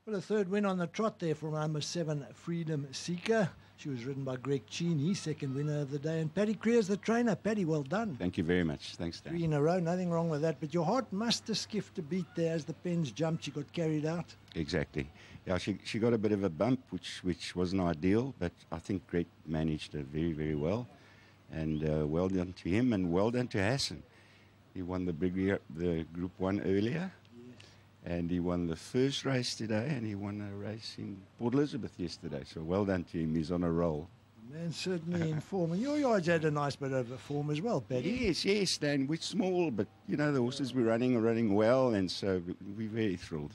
Well, a third win on the trot there from number 7, Freedom Seeker. She was ridden by Greg Cheney, second winner of the day. And Paddy Creer's the trainer. Paddy, well done. Thank you very much. Thanks, Dan. 3 in a row, nothing wrong with that. But your heart must have skipped a beat there as the pens jumped. She got carried out. Exactly. Yeah, she got a bit of a bump, which wasn't ideal, but I think Greg managed her very, very well. And well done to him, and well done to Hassan. He won the Group 1 earlier. And he won the first race today, and he won a race in Port Elizabeth yesterday. So well done to him. He's on a roll. Man, certainly in form. And your yards had a nice bit of a form as well, Paddy. Yes, Dan. We're small, but, you know, the horses we're running are running well, and so we're very thrilled.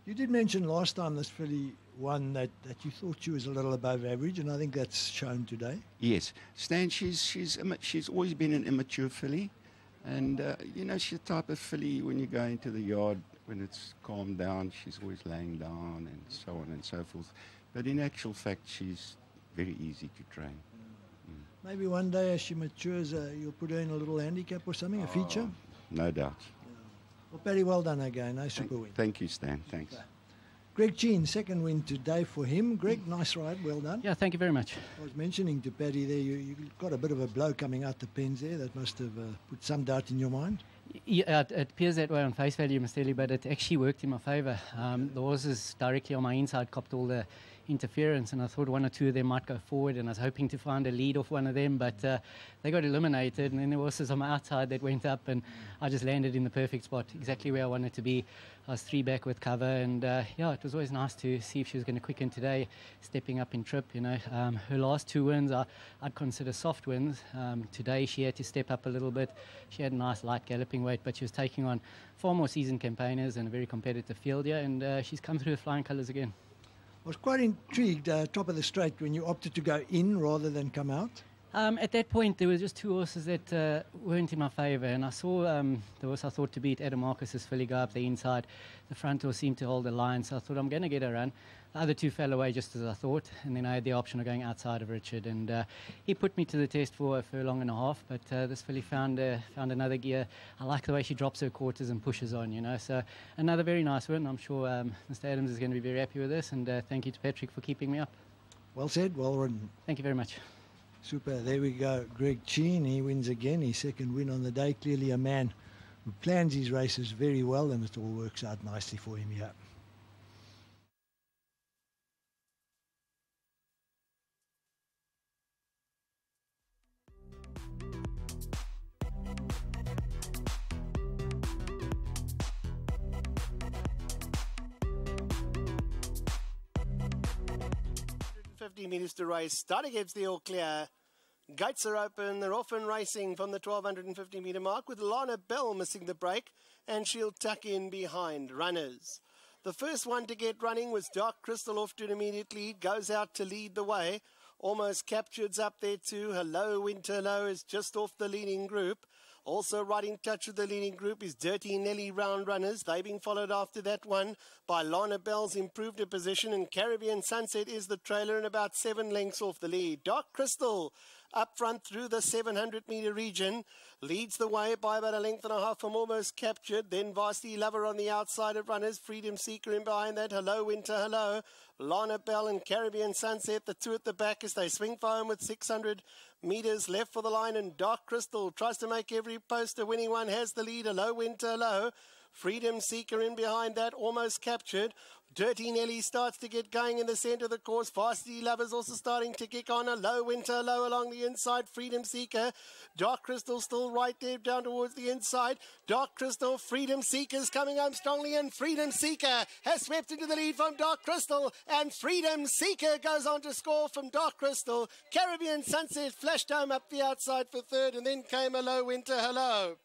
You did mention last time this filly won that you thought she was a little above average, and I think that's shown today. Yes. Stan, she's always been an immature filly. And, you know, she's the type of filly when you go into the yard, when it's calmed down, she's always laying down and so on and so forth. But in actual fact, she's very easy to train. Maybe one day as she matures, you'll put her in a little handicap or something, a feature? No doubt. Well, Paddy, well done again. No super win. Thank you, Stan. Thanks. Greg Cheney, second win today for him. Greg, nice ride. Well done. Yeah, thank you very much. I was mentioning to Paddy there, you got a bit of a blow coming out the pens there. That must have put some doubt in your mind. Yeah, it appears that way on face value, Mr. Ellie, but it actually worked in my favour. The horses directly on my inside copped all the interference, and I thought one or two of them might go forward, and I was hoping to find a lead off one of them, but they got eliminated, and then there were horses on my outside that went up, and I just landed in the perfect spot, exactly where I wanted to be. I was 3 back with cover, and yeah, it was always nice to see if she was going to quicken today, stepping up in trip. You know, her last 2 wins I'd consider soft wins. Today she had to step up a little bit. She had a nice light galloping weight, but she was taking on far more seasoned campaigners and a very competitive field here, and she's come through with flying colours again. I was quite intrigued, top of the straight, when you opted to go in rather than come out. At that point, there were just 2 horses that weren't in my favour, and I saw the horse I thought to beat Adam Marcus's filly go up the inside. The front horse seemed to hold the line, so I thought I'm going to get a run. The other 2 fell away just as I thought, and then I had the option of going outside of Richard, and he put me to the test for a furlong and a half, but this filly found another gear. I like the way she drops her quarters and pushes on, you know, so another very nice win. I'm sure Mr. Adams is going to be very happy with this, and thank you to Patrick for keeping me up. Well said, well ridden. Thank you very much. Super, there we go. Greg Cheney, he wins again, his second win on the day. Clearly a man who plans his races very well, and it all works out nicely for him here. Metres to race. Start against the all clear. Gates are open. They're off and racing from the 1250 metre mark with Lana Bell missing the break, and she'll tuck in behind runners. The first one to get running was Dark Crystal off to an immediate lead. Goes out to lead the way. Almost captured's up there too. Hello Winter Low is just off the leading group. Also right in touch with the leading group is Dirty Nelly Round Runners. They've been followed after that one by Lana Bell's improved her position, and Caribbean Sunset is the trailer and about 7 lengths off the lead. Dark Crystal up front through the 700 metre region leads the way by about 1.5 lengths from Almost Captured. Then Varsity Lover on the outside of runners. Freedom Seeker in behind that. Hello Winter Hello. Lana Bell and Caribbean Sunset, the 2 at the back as they swing for home with 600 metres left for the line, and Dark Crystal tries to make every post a winning one, has the lead. Hello Winter Low. Freedom Seeker in behind that, Almost Captured. Dirty Nelly starts to get going in the centre of the course. Varsity Lovers also starting to kick on. A Low Winter Low along the inside. Freedom Seeker. Dark Crystal still right there down towards the inside. Dark Crystal, Freedom Seeker's coming home strongly, and Freedom Seeker has swept into the lead from Dark Crystal, and Freedom Seeker goes on to score from Dark Crystal. Caribbean Sunset flashed home up the outside for third, and then came a Low Winter Hello.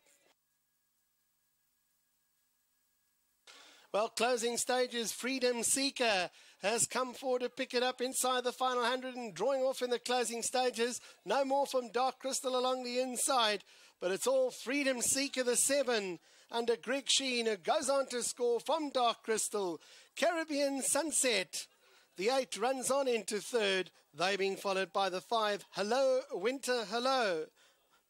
Well, closing stages, Freedom Seeker has come forward to pick it up inside the final 100 and drawing off in the closing stages. No more from Dark Crystal along the inside, but it's all Freedom Seeker, the 7, under Greg Sheen, who goes on to score from Dark Crystal. Caribbean Sunset, the 8, runs on into third. They being followed by the 5, Hello Winter Hello,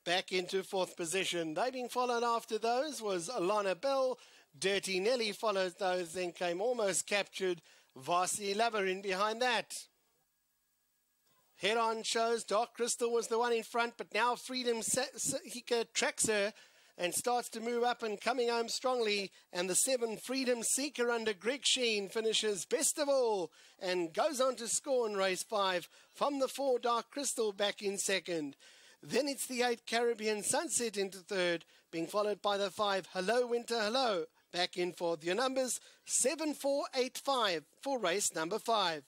back into 4th position. They being followed after those was Lana Bell. Dirty Nelly followed those, then came Almost Captured. Varsity Lover in behind that. Head on shows Dark Crystal was the one in front, but now Freedom Seeker tracks her and starts to move up and coming home strongly. And the 7 Freedom Seeker under Greg Sheen finishes best of all and goes on to score in race 5 from the 4 Dark Crystal back in second. Then it's the 8 Caribbean Sunset into third, being followed by the 5 Hello Winter Hello back in fourth. Your numbers 7, 4, 8, 5 for race number 5.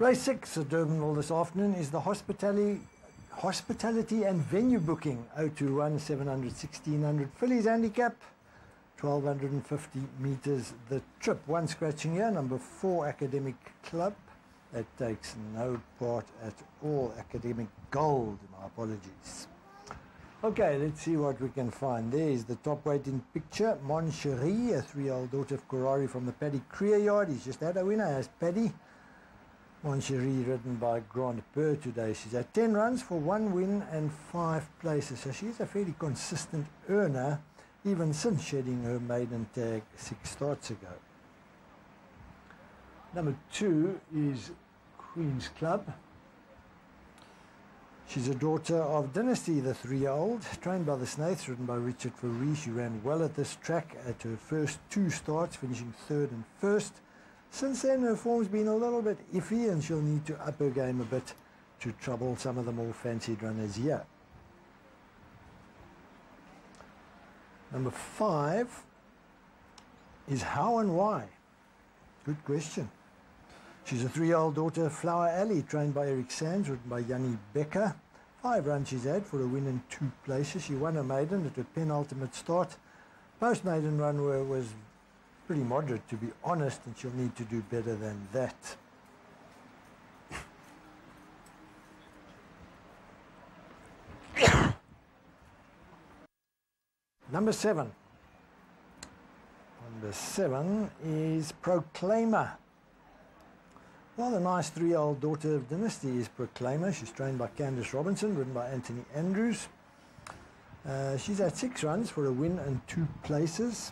Race 6 at Durbanville this afternoon is the Hospitality and Venue Booking 021 700 1600 fillies handicap, 1250 metres the trip. One scratching here, number 4 Academic Club. That takes no part at all. Academic Gold, my apologies. Okay, let's see what we can find. There's the top weight in picture, Mon Cherie, a 3-year-old daughter of Korari from the Paddy Creer yard. He's just had a winner as Paddy. Mon Cherie ridden by Grand Peur today. She's had 10 runs for 1 win and 5 places. So she's a fairly consistent earner, even since shedding her maiden tag 6 starts ago. Number 2 is Queen's Club. She's a daughter of Dynasty, the 3-year-old, trained by the Snaiths, ridden by Richard Fourie. She ran well at this track at her first 2 starts, finishing 3rd and 1st. Since then, her form's been a little bit iffy, and she'll need to up her game a bit to trouble some of the more fancied runners here. Number 5 is How and Why. Good question. She's a 3-year-old daughter of Flower Alley, trained by Eric Sands, ridden by Jannie Becker. 5 runs she's had for a win in 2 places. She won a maiden at her penultimate start. Post-maiden run was pretty moderate, to be honest, and she'll need to do better than that. Number 7. Number 7 is Proclaimer. Well, the nice 3-year-old daughter of Dynasty is Proclaimer. She's trained by Candice Robinson, ridden by Anthony Andrews. She's had 6 runs for a win and 2 places.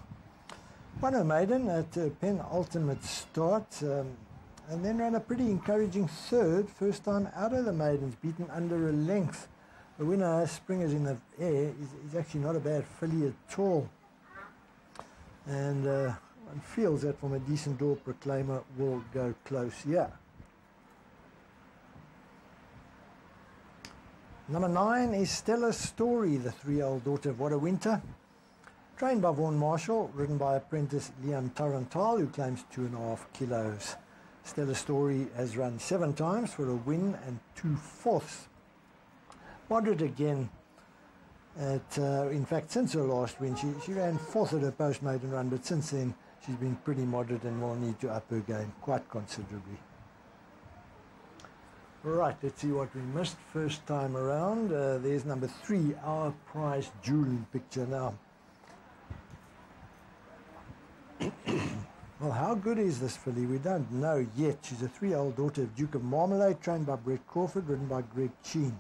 Won her maiden at her penultimate start, and then ran a pretty encouraging 3rd, first time out of the maidens, beaten under a length. The winner, Springers in the Air, is actually not a bad filly at all. And one feels that from a decent door, Proclaimer will go close here. Number 9 is Stella Story, the 3-year-old daughter of What a Winter. Trained by Vaughan Marshall, ridden by apprentice Liam Tarantal, who claims 2.5 kilos. Stella Story has run 7 times for a win and 2 fourths. Moderate again. In fact, since her last win, she ran 4th at her post-maiden run, but since then she's been pretty moderate and will need to up her game quite considerably. Right, let's see what we missed first time around. There's number 3, Our Prize Jewel in picture now. Well, how good is this filly? We don't know yet. She's a 3-year-old daughter of Duke of Marmalade, trained by Brett Crawford, ridden by Greg Cheen.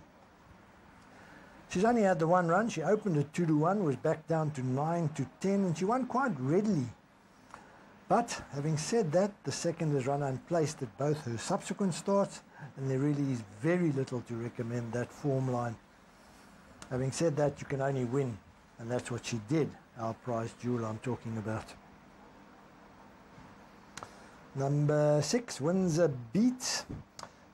She's only had the 1 run. She opened at 2-1, was back down to 9-10, and she won quite readily. But, having said that, the second has run unplaced at both her subsequent starts, and there really is very little to recommend that form line. Having said that, you can only win, and that's what she did. Our Prize Jewel I'm talking about. Number 6, Windsor Beat.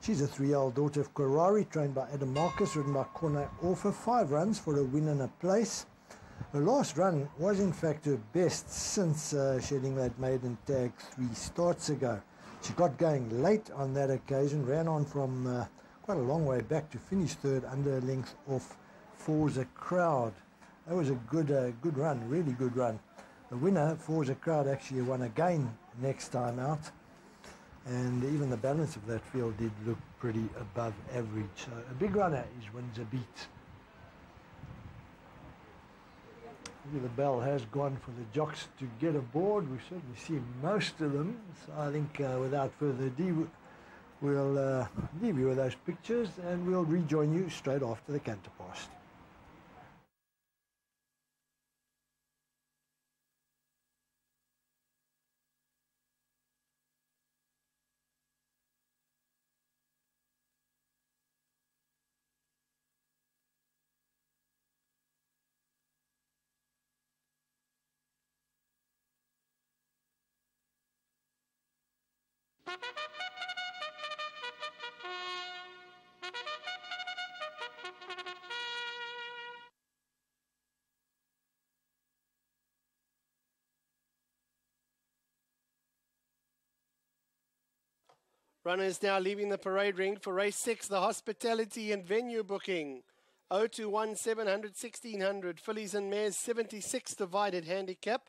She's a 3-year-old daughter of Korari, trained by Adam Marcus, ridden by Corne Orfer. 5 runs for a win and a place. Her last run was in fact her best since shedding that maiden tag 3 starts ago. She got going late on that occasion, ran on from quite a long way back to finish 3rd under a length off Forza Crowd. That was a good run, really good run. The winner, Forza Crowd, actually won again next time out. And even the balance of that field did look pretty above average. So a big runner is Windsor Beat. The bell has gone for the jocks to get aboard. We've certainly seen most of them. So I think without further ado, we'll leave you with those pictures and we'll rejoin you straight after the canter past. Runners now leaving the parade ring for race 6, the hospitality and venue booking. 0-1, 700, 1600, fillies and mares 76 divided handicap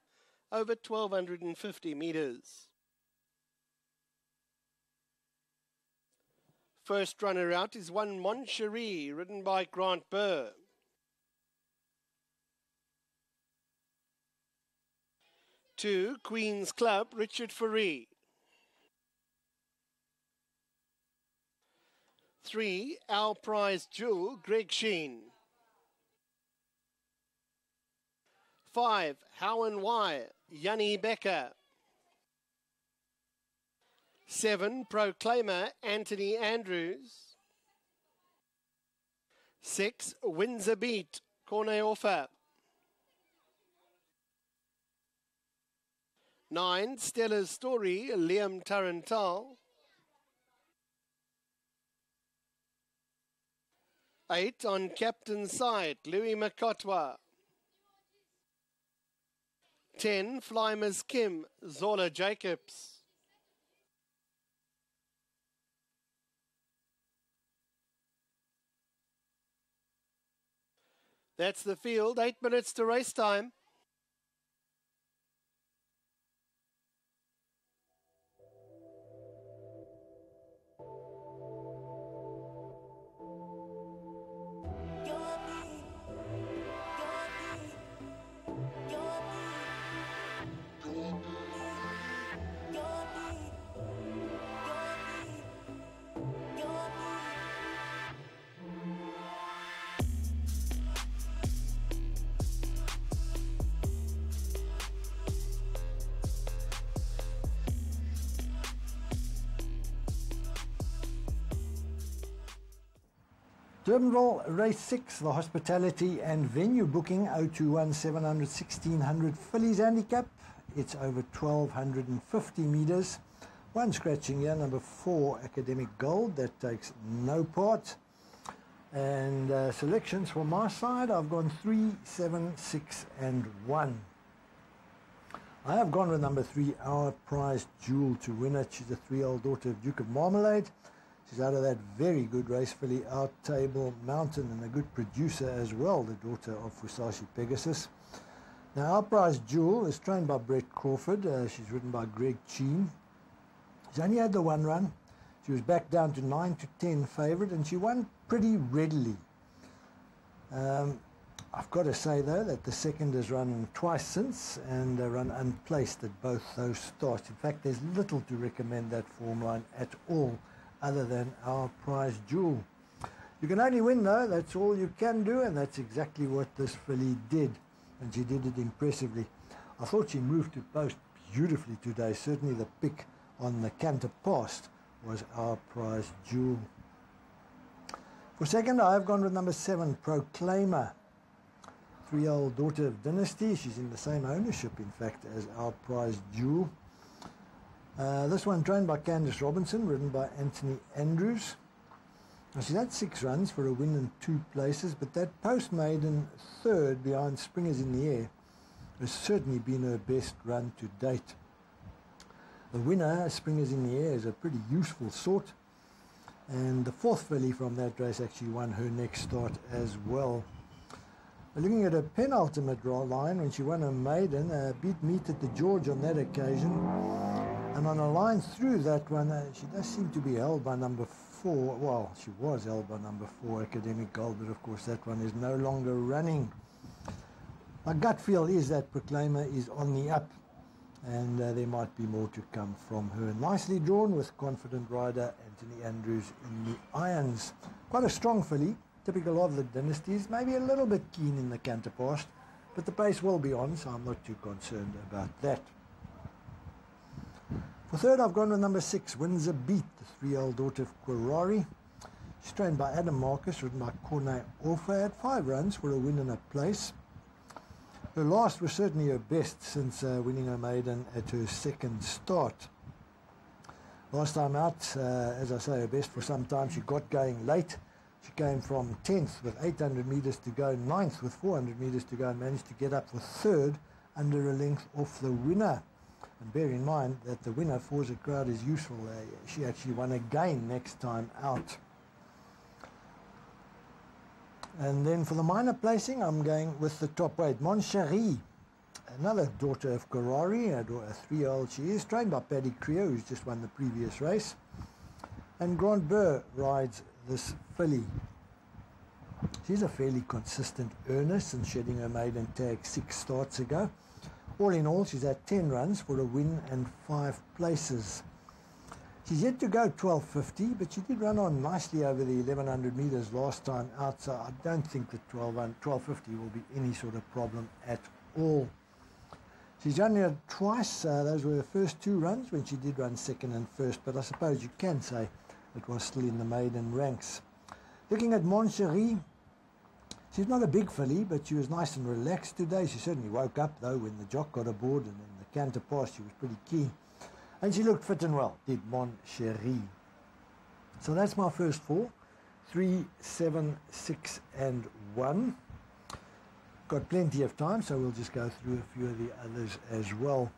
over 1250 metres. First runner out is one Moncherie, ridden by Grant Burr. Two, Queen's Club, Richard Faree. 3, Our Prize Jewel, Greg Sheen. 5, How and Why, Yanni Becker. 7, Proclaimer, Anthony Andrews. 6, Wins a Beat, Corne Offer. 9, Stella's Story, Liam Tarantal. 8, On Captain's Side, Louis Makotwa. 10, Flymer's Kim, Zola Jacobs. That's the field, 8 minutes to race time. Durbanville, race 6, the hospitality and venue booking, 0-1, 700, 1600, fillies handicap. It's over 1250 metres. One scratching here, number 4, Academic Gold, that takes no part. And selections for my side, I've gone 3, 7, 6 and 1. I have gone with number 3, Our Prize Jewel, to win it. She's a 3-year-old daughter of Duke of Marmalade. She's out of that very good race filly, Out Table Mountain, and a good producer as well, the daughter of Fusashi Pegasus. Now, Our Prize Jewel is trained by Brett Crawford. She's ridden by Greg Sheen. She's only had the one run. She was back down to 9-10 favourite, and she won pretty readily. I've got to say, though, that the second has run twice since and run unplaced at both those starts. In fact, there's little to recommend that form line at all, other than Our Prize Jewel. You can only win, though. That's all you can do, and that's exactly what this filly did, and she did it impressively. I thought she moved to post beautifully today. Certainly the pick on the canter past was Our Prize Jewel. For second, I have gone with number 7, Proclaimer, 3-year-old daughter of Dynasty. She's in the same ownership, in fact, as Our Prize Jewel. This one trained by Candice Robinson, ridden by Anthony Andrews. Now, she's had 6 runs for a win in 2 places, but that post-maiden third behind Springers in the Air has certainly been her best run to date. The winner, Springers in the Air, is a pretty useful sort, and the 4th filly from that race actually won her next start as well. Looking at her penultimate line, when she won her maiden, beat Meet at the George on that occasion. And on a line through that one, she does seem to be held by number 4. Well, she was held by number 4, Academic Gold, but of course that one is no longer running. My gut feel is that Proclaimer is on the up, and there might be more to come from her. Nicely drawn with confident rider Anthony Andrews in the irons. Quite a strong filly, typical of the dynasties, maybe a little bit keen in the canter past, but the pace will be on, so I'm not too concerned about that. For third, I've gone with number 6, Wins a Beat, the 3-year-old daughter of Quarari. She's trained by Adam Marcus, ridden by Corne Offer. Had 5 runs for a win and a place. Her last was certainly her best since winning her maiden at her 2nd start. Last time out, as I say, her best for some time. She got going late. She came from 10th with 800 metres to go, 9th with 400 metres to go, and managed to get up for 3rd under a length off the winner. And bear in mind that the winner, Forza Crowd, is useful. She actually won again next time out. And then for the minor placing, I'm going with the top weight, Mon Chéri, another daughter of Karari, a 3-year-old she is, trained by Paddy Creo, who's just won the previous race. And Grand Burr rides this filly. She's a fairly consistent earner since shedding her maiden tag 6 starts ago. All in all, she's had 10 runs for a win and 5 places. She's yet to go 12.50, but she did run on nicely over the 1100 metres last time out, so I don't think that 12.50 will be any sort of problem at all. She's run here twice. Those were her first 2 runs when she did run second and first, but I suppose you can say it was still in the maiden ranks. Looking at Mon Chéri, she's not a big filly, but she was nice and relaxed today. She certainly woke up, though, when the jock got aboard, and in the canter pass, she was pretty keen. And she looked fit and well, did Mon Chéri. So that's my first 4, 3, 7, 6, and 1. Got plenty of time, so we'll just go through a few of the others as well.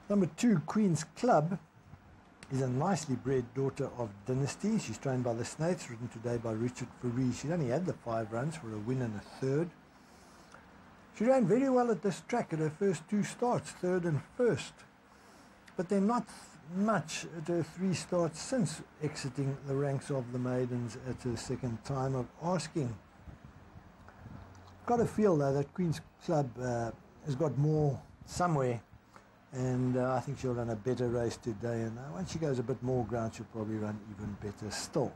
Number 2, Queen's Club, is a nicely bred daughter of Dynasty. She's trained by the Snaiths, ridden today by Richard Fourie. She only had the 5 runs for a win and a 3rd. She ran very well at this track at her first 2 starts, 3rd and 1st. But then not much at her 3 starts since exiting the ranks of the maidens at her 2nd time of asking. Got a feel, though, that Queen's Club has got more somewhere. And I think she'll run a better race today, and once she goes a bit more ground, she'll probably run even better still.